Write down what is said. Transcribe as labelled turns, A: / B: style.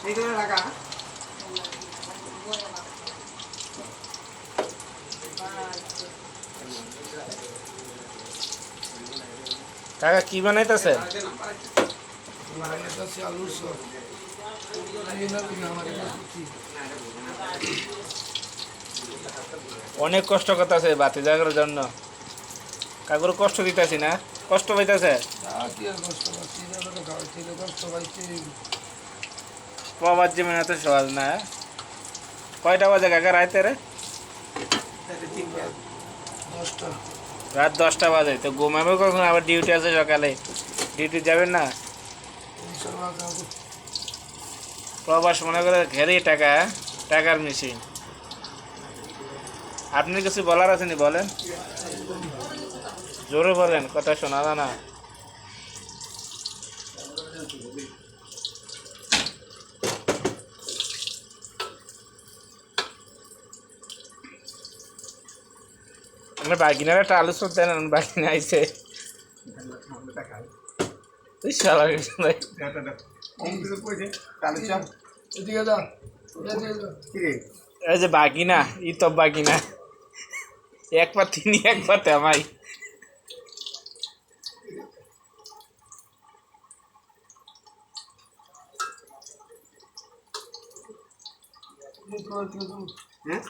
A: এইগুলো লাগা
B: কাকা কি বানাইতেছে?
C: আলুর সব
B: অনেক কষ্ট করতেছে বাতি জাগার জন্য। কাকুর কষ্ট দিতেছি না, কষ্ট পাইতেছে। প্রবাদ জীবন এত সহজ না। কয়টা বাজে কাকা রাইতে রে? রাত 10টা বাজে। তো ঘুমাবে কখন? আবার ডিউটি আছে সকালে, ডিউটি যাবেন না? প্রবাস মনে করে ঘেরে টাকা, টাকার মেশিন। আপনি কিছু বলার আছেনি বলেন, জোরে বলেন, কথা শোনা যায় না। আমার বাগিনার একটা আলু সব দেন, বাগিনা আইছে। এই যে বাগিনা, ই তো বাগিনা, একবার তিনি একবার তেমাই।
C: হ্যাঁ